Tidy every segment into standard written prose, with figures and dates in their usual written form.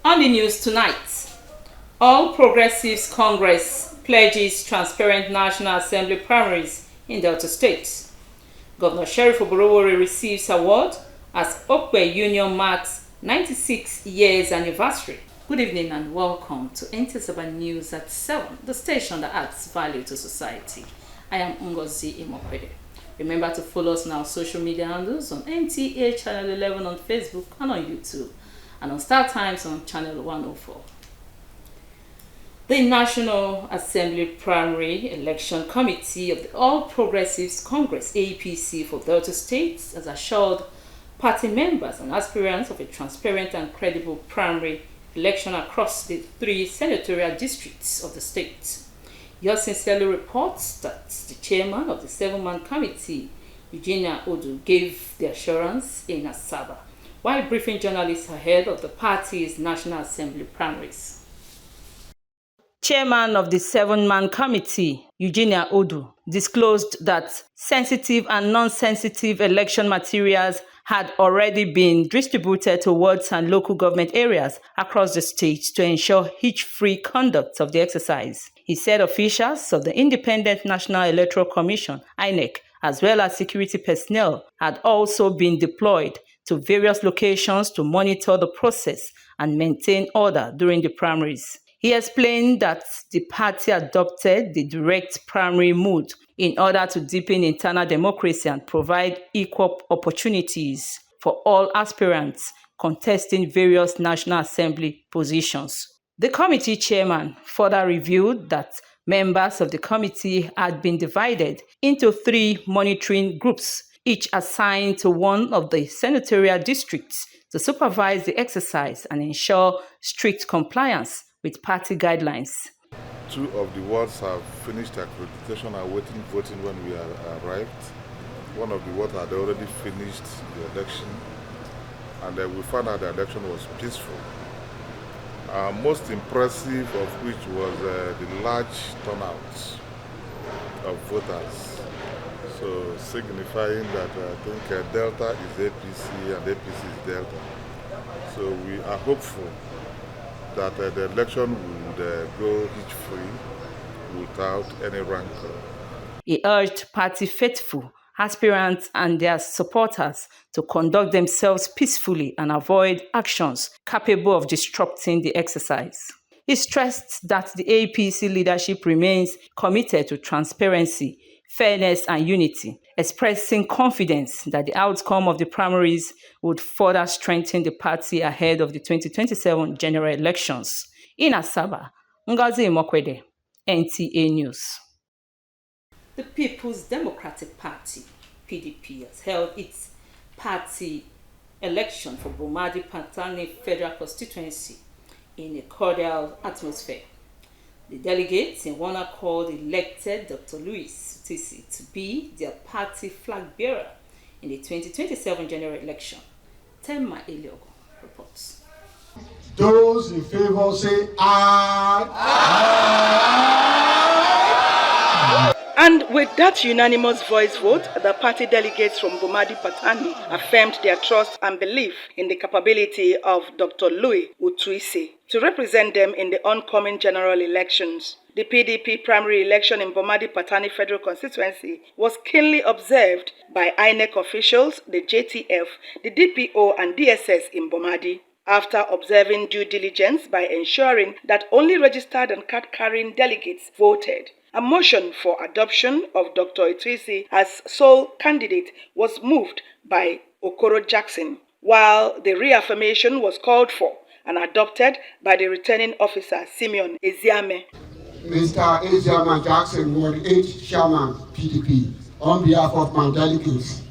On the news tonight, All Progressives Congress pledges transparent National Assembly primaries in Delta State. Governor Sheriff Oborowori receives award as Okwe Union marks 96 years anniversary. Good evening and welcome to Nta Asaba News at 7, the station that adds value to society. I am Ngozi Imokwede. Remember to follow us on our social media handles on NTA Channel 11 on Facebook and on YouTube, and on Star Times on Channel 104. The National Assembly Primary Election Committee of the All Progressives Congress APC for Delta State has assured party members and aspirants of a transparent and credible primary election across the 3 senatorial districts of the state. Yours sincerely reports that the chairman of the 7-man committee, Eugenia Odu, gave the assurance in Asaba while briefing journalists ahead of the party's National Assembly primaries. Chairman of the 7-man committee, Eugenia Odu, disclosed that sensitive and non-sensitive election materials had already been distributed to wards and local government areas across the state to ensure hitch-free conduct of the exercise. He said officials of the Independent National Electoral Commission, INEC, as well as security personnel, had also been deployed to various locations to monitor the process and maintain order during the primaries. He explained that the party adopted the direct primary mode in order to deepen internal democracy and provide equal opportunities for all aspirants contesting various National Assembly positions. The committee chairman further revealed that members of the committee had been divided into 3 monitoring groups, each assigned to one of the senatorial districts to supervise the exercise and ensure strict compliance with party guidelines. 2 of the wards have finished accreditation and waiting voting when we arrived. One of the wards had already finished the election, and we found out the election was peaceful. Most impressive of which was the large turnout of voters. So signifying that I think Delta is APC and APC is Delta. So we are hopeful that the election would go hitch-free without any rancor. He urged party faithful, aspirants and their supporters to conduct themselves peacefully and avoid actions capable of disrupting the exercise. He stressed that the APC leadership remains committed to transparency, fairness and unity, expressing confidence that the outcome of the primaries would further strengthen the party ahead of the 2027 general elections. In Asaba, Ngozi Imokwede, NTA News. The People's Democratic Party, PDP, has held its party election for Bomadi Patani Federal Constituency in a cordial atmosphere. The delegates in one accord elected Dr. Louis Utisi to be their party flag bearer in the 2027 general election. Tema Eliogo reports. Those in favor say aye. Aye. And with that unanimous voice vote, the party delegates from Bomadi Patani affirmed their trust and belief in the capability of Dr. Louis Utisi to represent them in the oncoming general elections. The PDP primary election in Bomadi Patani Federal Constituency was keenly observed by INEC officials, the JTF, the DPO and DSS in Bomadi. After observing due diligence by ensuring that only registered and card-carrying delegates voted, a motion for adoption of Dr. Utisi as sole candidate was moved by Okoro Jackson, while the reaffirmation was called for and adopted by the returning officer, Simeon Eziame. Mr. Eziame Jackson, Ward 8, Chairman, PDP, on behalf of my delegates,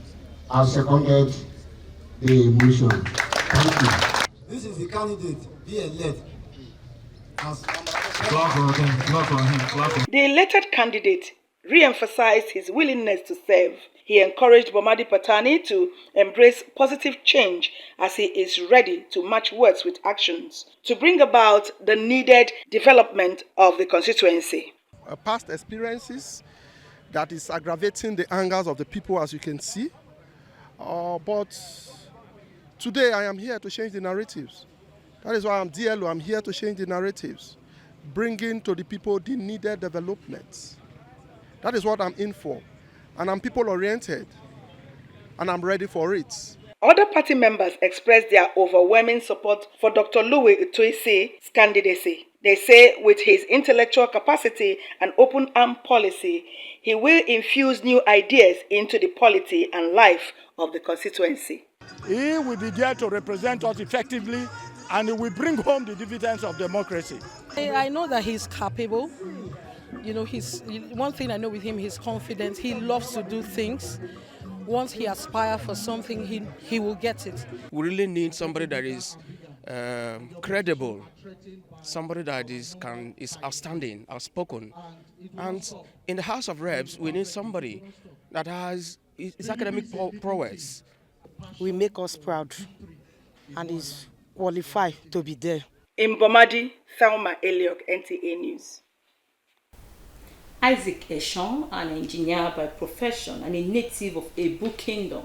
I seconded the motion. Thank you. This is the candidate being led. The elected candidate re-emphasized his willingness to serve. He encouraged Bomadi Patani to embrace positive change as he is ready to match words with actions to bring about the needed development of the constituency. Past experiences that is aggravating the angers of the people, as you can see. But today I am here to change the narratives. That is why I'm DLO. I'm here to change the narratives, bringing to the people the needed developments. That is what I'm in for. And I'm people-oriented, and I'm ready for it. Other party members expressed their overwhelming support for Dr. Louis Utuise's candidacy. They say with his intellectual capacity and open arm policy, he will infuse new ideas into the polity and life of the constituency. He will be there to represent us effectively, and he will bring home the dividends of democracy. I know that he's capable. You know, one thing I know with him, he's confident. He loves to do things. Once he aspires for something, he will get it. We really need somebody that is credible, somebody that is outstanding, outspoken. And in the House of Reps, we need somebody that has his academic prowess. We make us proud and is qualified to be there. In Bomadi, Thelma Eliok, NTA News. Isaac Eshon, an engineer by profession and a native of Ebu Kingdom,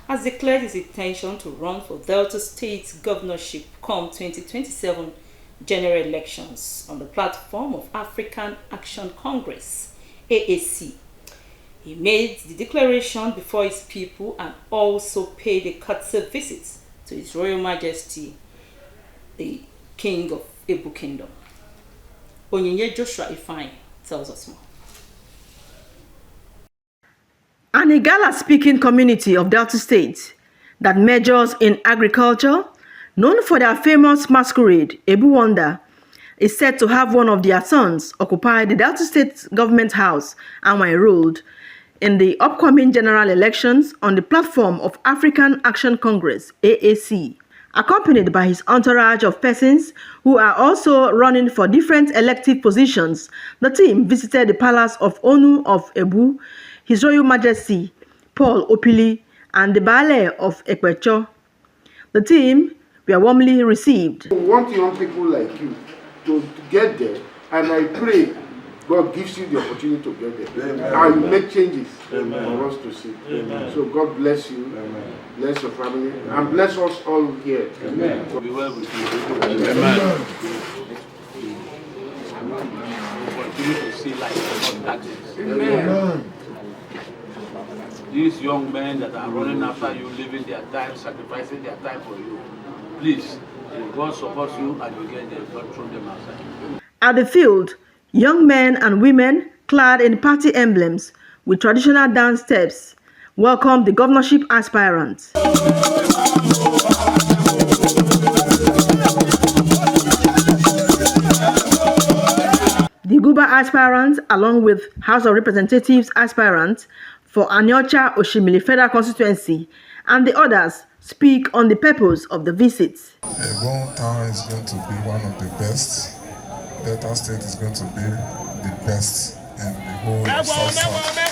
has declared his intention to run for Delta State's governorship come 2027 general elections on the platform of African Action Congress, AAC. He made the declaration before his people and also paid a courtesy visit to His Royal Majesty, the King of Ebu Kingdom. Onyinye Joshua Ifeanyi tells us more. An Igala-speaking community of Delta State that majors in agriculture, known for their famous masquerade, Ebu Wonder, is said to have one of their sons occupy the Delta State Government House, Anwai Road, in the upcoming general elections on the platform of African Action Congress, AAC. Accompanied by his entourage of persons who are also running for different elective positions, the team visited the palace of Onu of Ebu, His Royal Majesty Paul Opili, and the Baale of Ekwecho. The team were warmly received. We want young people like you to get there, and I pray God gives you the opportunity to get there. Amen. And you make changes for us to see. Amen. So God bless you, bless your family, and bless us all here. Amen. Be well with you. Amen. Continue to see life on taxes. Amen. These young men that are running after you, living their time, sacrificing their time for you, please, if God supports you and you get there, don't throw them outside. At the field, young men and women clad in party emblems with traditional dance steps welcomed the governorship aspirants. The Guba aspirants, along with House of Representatives aspirants for Anyocha Oshimili Federal Constituency and the others, speak on the purpose of the visit. Ebu Town is going to be one of the best. Delta State is going to be the best in the whole South.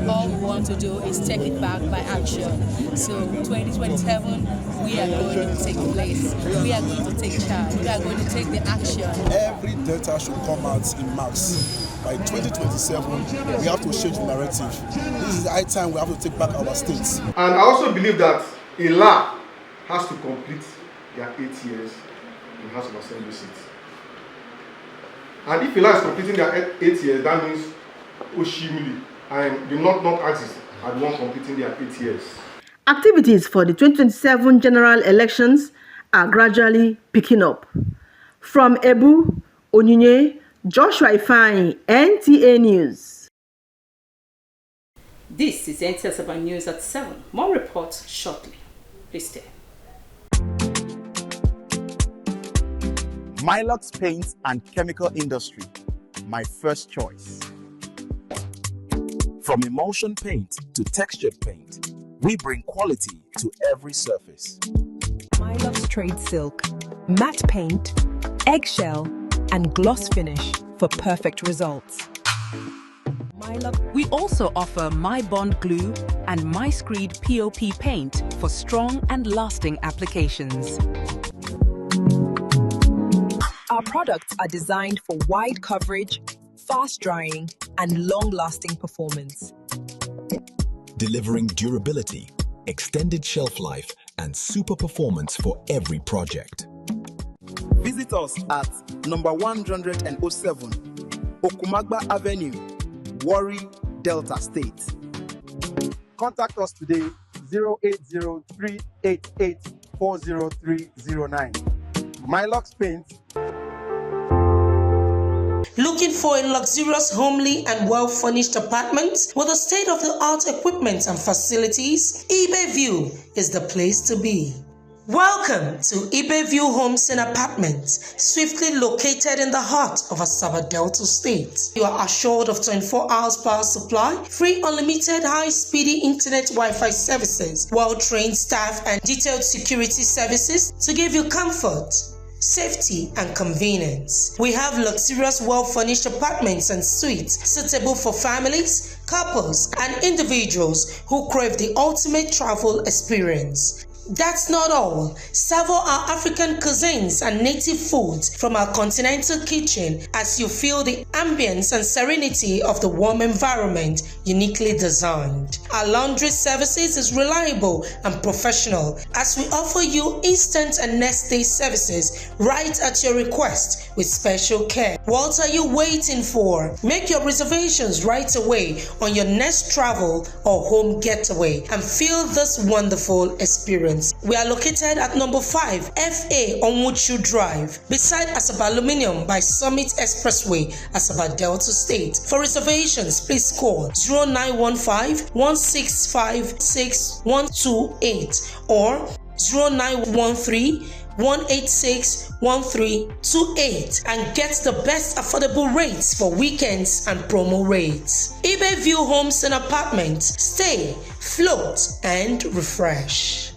All we want to do is take it back by action. So 2027, we are going to take place. We are going to take charge. We are going to take the action. Every Delta should come out in mass. By 2027, we have to change the narrative. This is the high time we have to take back our states. And I also believe that Ila has to complete their 8 years in House of Assembly seats. And if Ila is completing their 8 years, that means Oshimili and the North axis are the one completing their 8 years. Activities for the 2027 general elections are gradually picking up. From Ebu, Onyinye Joshua Ifeanyi, NTA News. This is Nta Asaba News at 7. More reports shortly. Please stay. Milux Paint and Chemical Industry, my first choice. From emulsion paint to textured paint, we bring quality to every surface. Milux Trade Silk, matte paint, eggshell, and gloss finish for perfect results. We also offer My Bond Glue and My Screed POP paint for strong and lasting applications. Our products are designed for wide coverage, fast drying, and long-lasting performance. Delivering durability, extended shelf life, and super performance for every project. Visit us at number 107 Okumagba Avenue, Warri, Delta State. Contact us today 080-388-40309. Milux Paint. Looking for a luxurious, homely, and well-furnished apartment with a state-of-the-art equipment and facilities? eBay View is the place to be. Welcome to eBay View Homes and Apartments, swiftly located in the heart of Asaba Delta State. You are assured of 24 hours power supply, free unlimited high-speedy internet Wi-Fi services, well-trained staff, and detailed security services to give you comfort, safety, and convenience. We have luxurious, well-furnished apartments and suites suitable for families, couples, and individuals who crave the ultimate travel experience. That's not all. Savor our African cuisines and native foods from our continental kitchen as you feel the ambience and serenity of the warm environment uniquely designed. Our laundry services is reliable and professional as we offer you instant and next day services right at your request with special care. What are you waiting for? Make your reservations right away on your next travel or home getaway and feel this wonderful experience. We are located at number 5 FA Onwuchu Drive, beside Asaba Aluminium by Summit Expressway, Asaba Delta State. For reservations, please call 0915-165-6128 or 0913-186-1328 and get the best affordable rates for weekends and promo rates. eBay View Homes and Apartments. Stay, float, and refresh.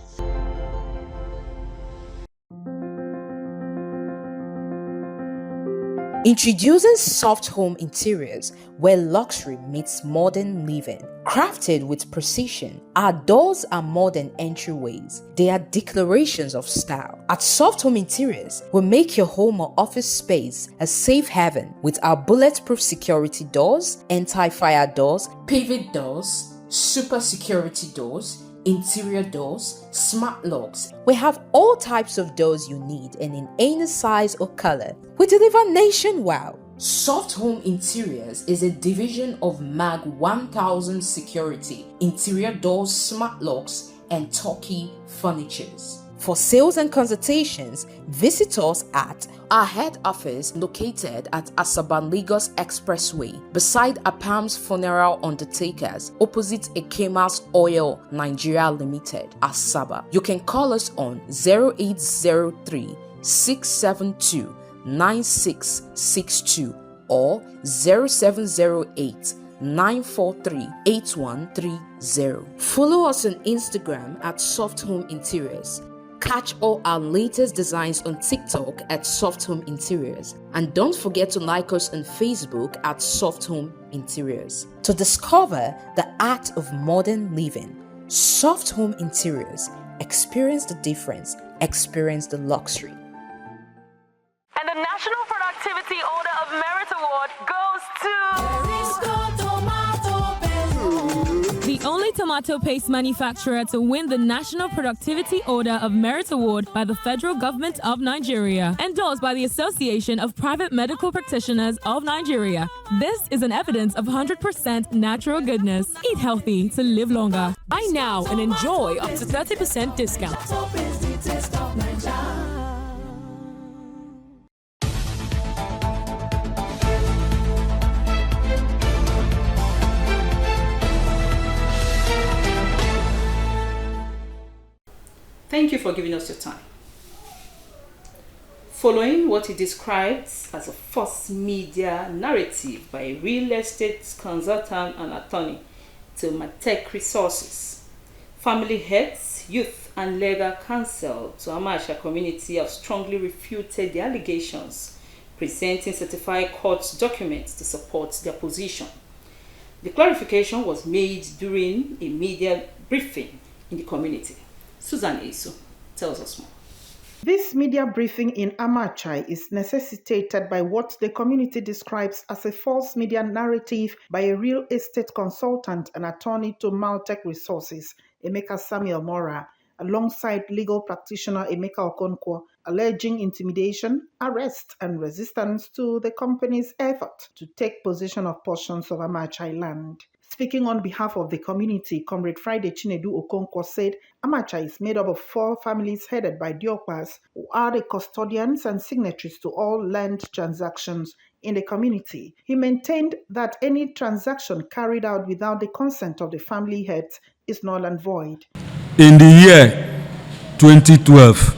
Introducing Soft Home Interiors, where luxury meets modern living. Crafted with precision, our doors are more than entryways. They are declarations of style. At Soft Home Interiors, we make your home or office space a safe haven with our bulletproof security doors, anti-fire doors, pivot doors, super security doors, interior doors, smart locks. We have all types of doors you need and in any size or color. We deliver nationwide. Soft Home Interiors is a division of MAG 1000 Security, interior doors, smart locks, and Turkey furnitures. For sales and consultations, visit us at our head office located at Asaba Lagos Expressway, beside Apam's Funeral Undertakers, opposite Ekemas Oil Nigeria Limited, Asaba. You can call us on 0803 672 9662 or 0708 943-8130. Follow us on Instagram at Soft Home Interiors. Catch all our latest designs on TikTok at Soft Home Interiors. And don't forget to like us on Facebook at Soft Home Interiors. To discover the art of modern living, Soft Home Interiors. Experience the difference. Experience the luxury. And the National Productivity Order of Merit Award goes to... The only tomato paste manufacturer to win the National Productivity Order of Merit Award by the Federal Government of Nigeria, endorsed by the Association of Private Medical Practitioners of Nigeria. This is an evidence of 100% natural goodness. Eat healthy to live longer. Buy now and enjoy up to 30% discount. Thank you for giving us your time. Following what he describes as a false media narrative by a real estate consultant and attorney to Matek Resources, family heads, youth and legal counsel to Amasha community have strongly refuted the allegations, presenting certified court documents to support their position. The clarification was made during a media briefing in the community. Susan Isu tells us more. This media briefing in Amachai is necessitated by what the community describes as a false media narrative by a real estate consultant and attorney to Maltech Resources, Emeka Samuel Mora, alongside legal practitioner Emeka Okonkwo, alleging intimidation, arrest, and resistance to the company's effort to take possession of portions of Amachai land. Speaking on behalf of the community, Comrade Friday Chinedu Okonkwo said Amachai is made up of 4 families headed by Diokpas, who are the custodians and signatories to all land transactions in the community. He maintained that any transaction carried out without the consent of the family heads is null and void. In the year 2012,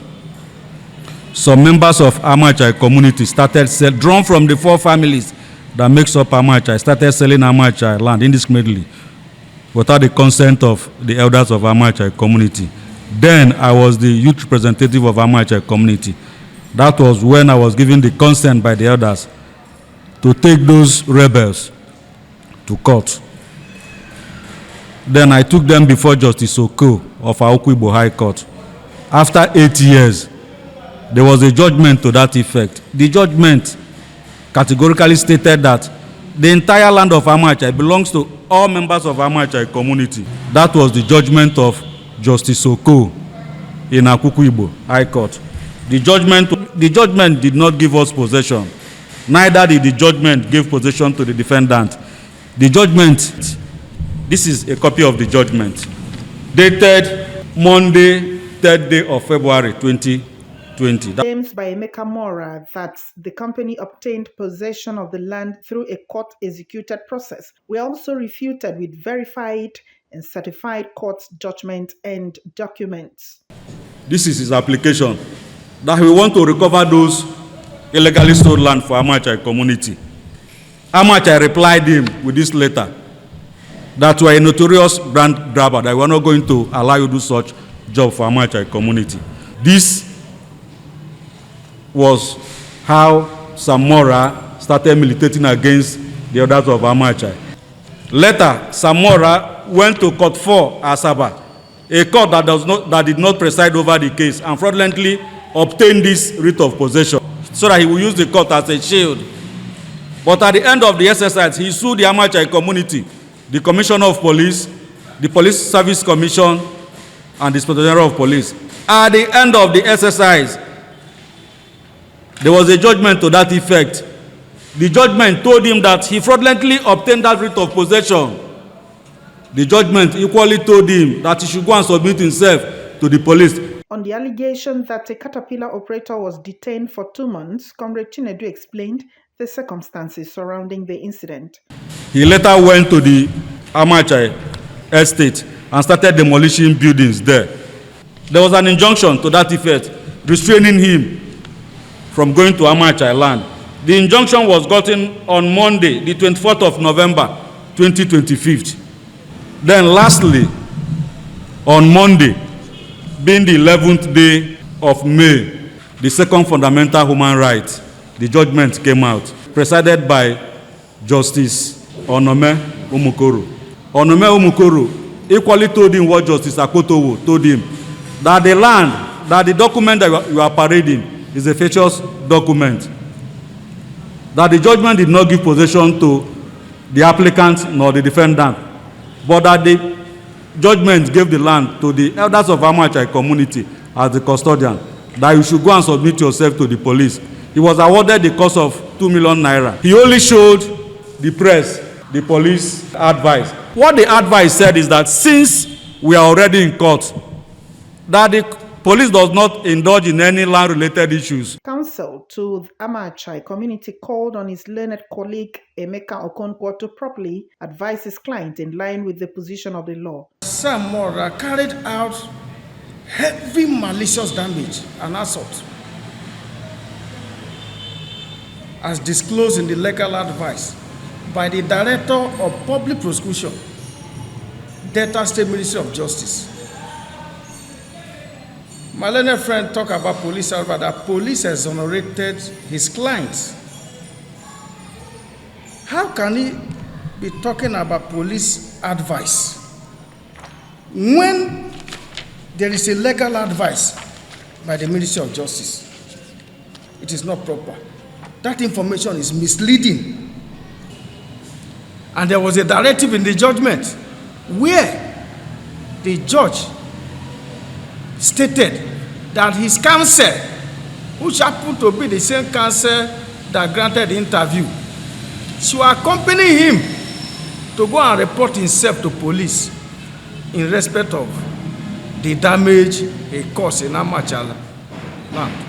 some members of Amachai community started drawn from the 4 families that makes up Amachai, started selling Amachai land indiscriminately without the consent of the elders of Amachai community. Then I was the youth representative of Amachai community. That was when I was given the consent by the elders to take those rebels to court. Then I took them before Justice Oko of Aokwibo High Court. After 8 years, there was a judgment to that effect. The judgment categorically stated that the entire land of Amachai belongs to all members of Amachai community. That was the judgment of Justice Oko in Aokwibo High Court. The judgment did not give us possession. Neither did the judgment give possession to the defendant. The judgment, this is a copy of the judgment, dated Monday, 3rd day of February 2020. Claims by Emeka Mora that the company obtained possession of the land through a court-executed process were also refuted with verified and certified court judgment and documents. This is his application, that we want to recover those illegally sold land for Amachai community. Amachai replied him with this letter that we are a notorious brand grabber, that we are not going to allow you to do such job for Amachai community. This was how Samora started militating against the others of Amachai. Later, Samora went to Court 4 Asaba, a court that did not preside over the case, and fraudulently obtained this writ of possession so that he will use the court as a shield. But at the end of the exercise, he sued the Amachai community, the Commissioner of Police, the Police Service Commission, and the Inspector General of Police. At the end of the exercise, there was a judgment to that effect. The judgment told him that he fraudulently obtained that writ of possession. The judgment equally told him that he should go and submit himself to the police. On the allegation that a Caterpillar operator was detained for 2 months, Comrade Chinedu explained the circumstances surrounding the incident. He later went to the Amachai estate and started demolishing buildings there. There was an injunction to that effect, restraining him from going to Amachai land. The injunction was gotten on Monday, the 24th of November, 2025. Then lastly, on Monday, being the 11th day of May, the second fundamental human right, the judgment came out, presided by Justice Onome Umukoro. Onome Umukoro equally told him what Justice Akotowo told him, that the land, that the document that you are parading is a fictitious document, that the judgment did not give possession to the applicant nor the defendant, but that the judgment gave the land to the elders of Amachai community as the custodian, that you should go and submit yourself to the police. He was awarded the cost of 2 million naira. He only showed the press the police advice. What the advice said is that since we are already in court, that the police does not indulge in any land-related issues. Counsel to the Amachai community called on his learned colleague Emeka Okonkwo to properly advise his client in line with the position of the law. Sam Mora carried out heavy malicious damage and assault, as disclosed in the legal advice by the Director of Public Prosecution, Delta State Ministry of Justice. My learned friend talked about police, however, that police exonerated his clients. How can he be talking about police advice when there is a legal advice by the Ministry of Justice? It is not proper. That information is misleading. And there was a directive in the judgment where the judge stated that his counsel, which happened to be the same counsel that granted the interview, should accompany him to go and report himself to police in respect of the damage he caused in Amachala land.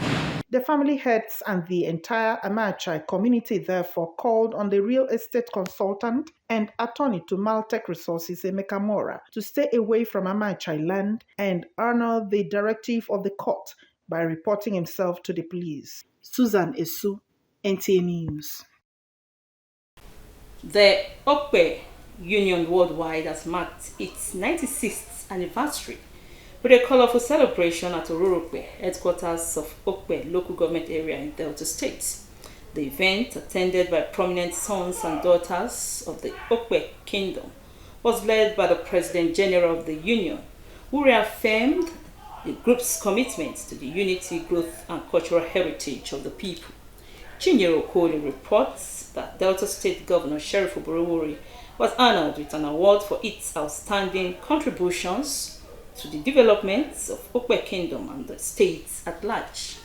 The family heads and the entire Amachai community therefore called on the real estate consultant and attorney to Maltech Resources, Emeka Mora, to stay away from Amachai land and honor the directive of the court by reporting himself to the police. Susan Esu, Nta News. The Okpe Union Worldwide has marked its 96th anniversary with a colorful celebration at Ororokpe, headquarters of Okpe local government area in Delta State. The event, attended by prominent sons and daughters of the Okpe Kingdom, was led by the President General of the Union, who reaffirmed the group's commitment to the unity, growth, and cultural heritage of the people. Chinyere Okoli reports that Delta State Governor Sheriff Oborowori was honored with an award for its outstanding contributions to the development of Okpe Kingdom and the states at large.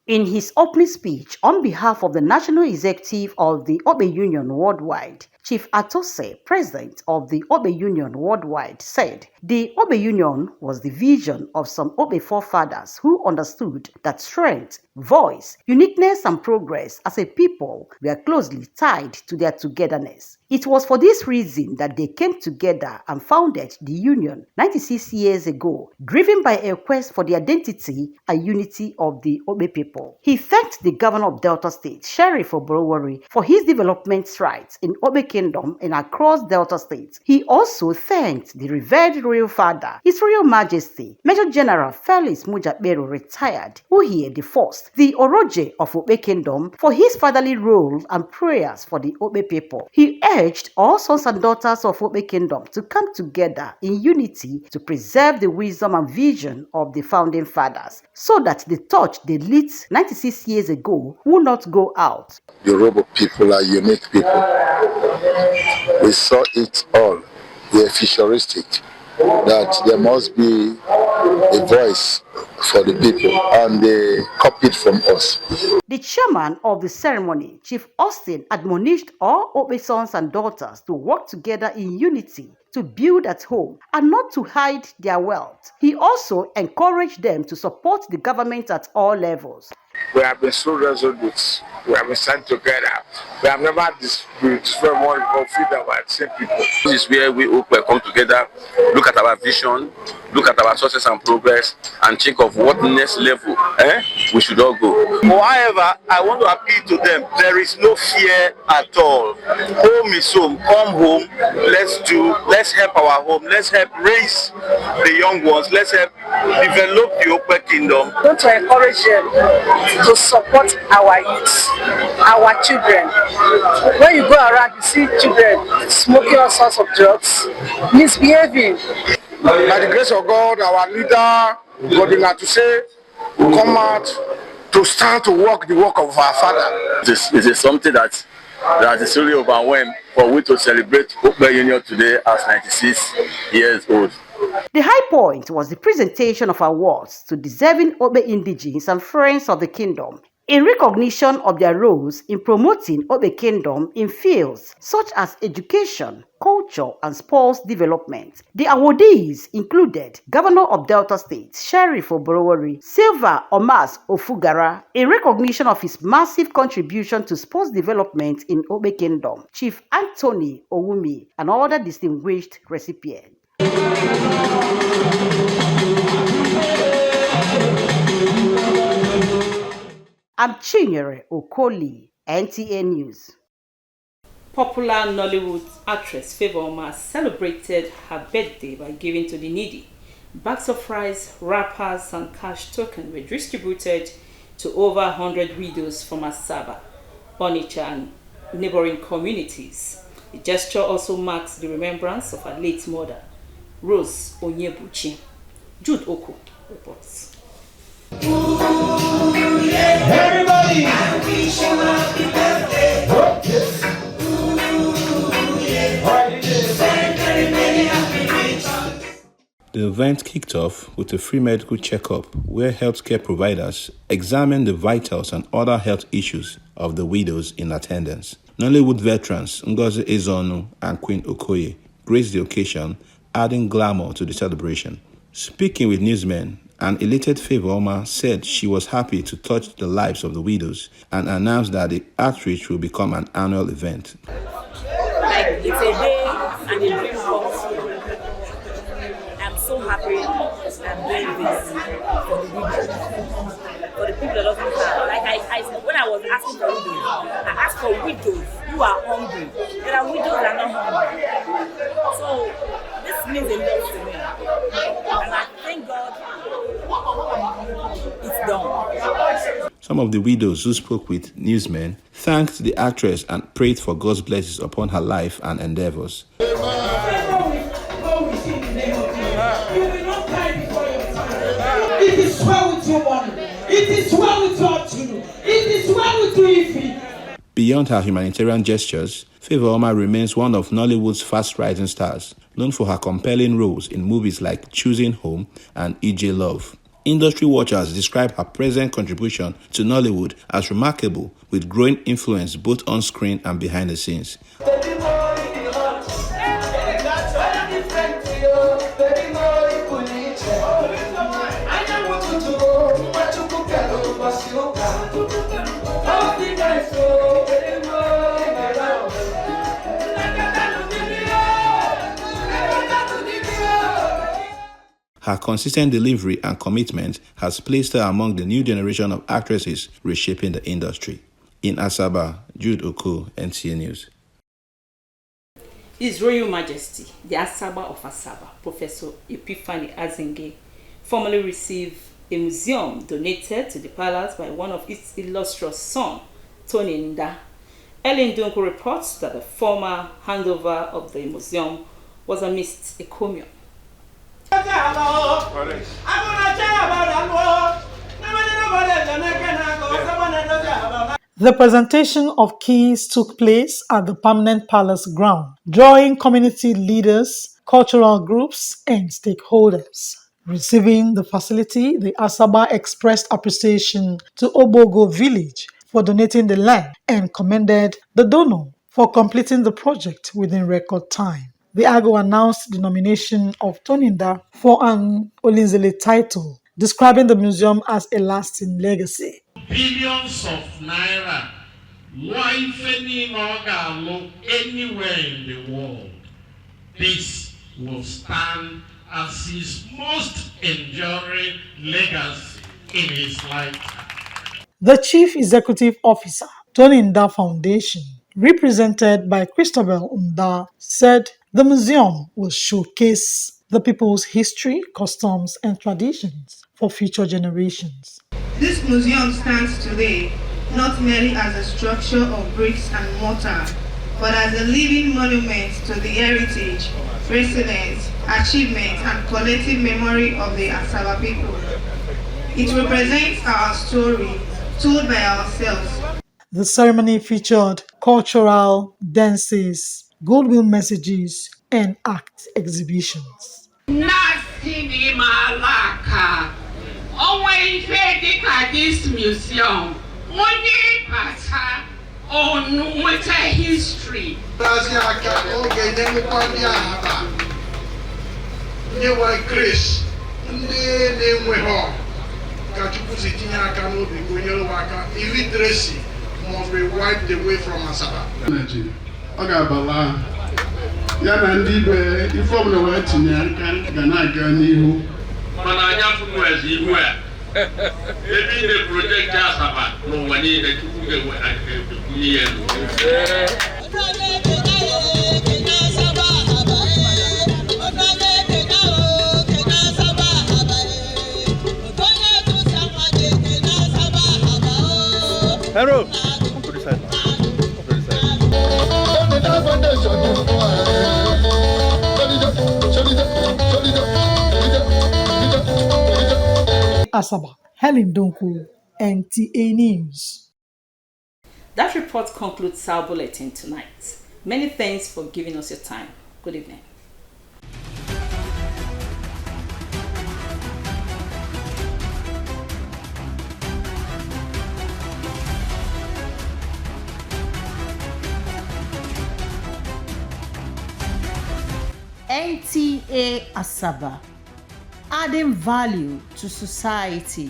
In his opening speech on behalf of the National Executive of the Okpe Union Worldwide, Chief Atose, president of the Okpe Union Worldwide, said the Okpe Union was the vision of some Okpe forefathers who understood that strength, voice, uniqueness, and progress as a people were closely tied to their togetherness. It was for this reason that they came together and founded the Union 96 years ago, driven by a quest for the identity and unity of the Okpe people. He thanked the governor of Delta State, Sheriff Oborowori, for his development strides in Okpe Kingdom and across Delta State. He also thanked the revered royal father, His Royal Majesty, Major General Felix Mujabero, retired, Uhie the First, the Oroje of Okpe Kingdom, for his fatherly role and prayers for the Okpe people. He urged all sons and daughters of Okpe Kingdom to come together in unity to preserve the wisdom and vision of the founding fathers, so that the torch they lit 96 years ago will not go out. The Yoruba people are unique people. We saw it all. We are futuristic. That there must be a voice for the people, and they copied from us. The chairman of the ceremony, Chief Austin, admonished all Okpe sons and daughters to work together in unity to build at home and not to hide their wealth. He also encouraged them to support the government at all levels. We have been so resolute. We have been stand together. We have never disputed one or freedom about same people. This is where we Okpe come together, look at our vision, look at our success and progress, and think of what next level we should all go. However, I want to appeal to them. There is no fear at all. Home is home. Come home. Let's help our home. Let's help raise the young ones. Let's help develop the Okpe Kingdom. I want to encourage them to support our youth, our children. When you go around, you see children smoking all sorts of drugs, misbehaving. By the grace of God, our leader, Godina, to say, will come out to stand to work the work of our Father. It is something that is really overwhelmed for we to celebrate Okpe Union today as 96 years old. The high point was the presentation of awards to deserving Okpe indigenes and friends of the kingdom in recognition of their roles in promoting Okpe Kingdom in fields such as education, culture, and sports development. The awardees included Governor of Delta State, Sheriff Oborowori, Silver Omas Ofugara, in recognition of his massive contribution to sports development in Okpe Kingdom, Chief Anthony Owumi, and other distinguished recipients. I'm Chinyere Okoli, Nta News. Popular Nollywood actress Favour celebrated her birthday by giving to the needy. Bags of rice, wrappers, and cash tokens were distributed to over 100 widows from Asaba, Onitsha, and neighboring communities. The gesture also marks the remembrance of her late mother, Rose Onyebuchi. Jude Oko reports. Everybody, I wish you a happy birthday. Ooh, yeah. Very, very happy The event kicked off with a free medical checkup where healthcare providers examined the vitals and other health issues of the widows in attendance. Nollywood veterans Ngozi Ezonu and Queen Okoye graced the occasion, adding glamour to the celebration. Speaking with newsmen, an elated Favour Oma said she was happy to touch the lives of the widows and announced that the outreach will become an annual event. Like, it's a day and a dream comes true. I'm so happy I'm doing this for the widows, for the people that doesn't have. Like when I was asking for widows, I asked for widows who are hungry. There are widows that are not hungry. So this means a lot to me, and I thank God it's done. Some of the widows who spoke with newsmen thanked the actress and prayed for God's blessings upon her life and endeavors. It is well with your money. It is well with your children. It is well with you, Ife. Beyond her humanitarian gestures, Favour Oma remains one of Nollywood's fast-rising stars, known for her compelling roles in movies like Choosing Home and E.J. Love. Industry watchers describe her present contribution to Nollywood as remarkable, with growing influence both on screen and behind the scenes. Her consistent delivery and commitment has placed her among the new generation of actresses reshaping the industry. In Asaba, Jude Oko, Nta News. His Royal Majesty, the Asaba of Asaba, Professor Epiphany Azenge, formally received a museum donated to the palace by one of its illustrious sons, Tony Nda. Ellen Dunko reports that the former handover of the museum was amidst a commune. The presentation of keys took place at the permanent palace ground, drawing community leaders, cultural groups, and stakeholders. Receiving the facility, the Asaba expressed appreciation to Obogo village for donating the land and commended the donor for completing the project within record time. The Ago announced the nomination of Toninda for an Olinzele title, describing the museum as a lasting legacy. Billions of naira, anywhere in the world, this will stand as his most enduring legacy in his lifetime. The Chief Executive Officer, Toninda Foundation, represented by Christabel Nda, said the museum will showcase the people's history, customs, and traditions for future generations. This museum stands today not merely as a structure of bricks and mortar, but as a living monument to the heritage, resilience, achievements, and collective memory of the Asaba people. It represents our story, told by ourselves. The ceremony featured cultural dances, goodwill messages, and art exhibitions. This museum, history. Illiteracy must be wiped away from Asaba. Hello. Asaba, Helen Donku, Nta News. That report concludes our bulletin tonight. Many thanks for giving us your time. Good evening. Nta Asaba, adding value to society.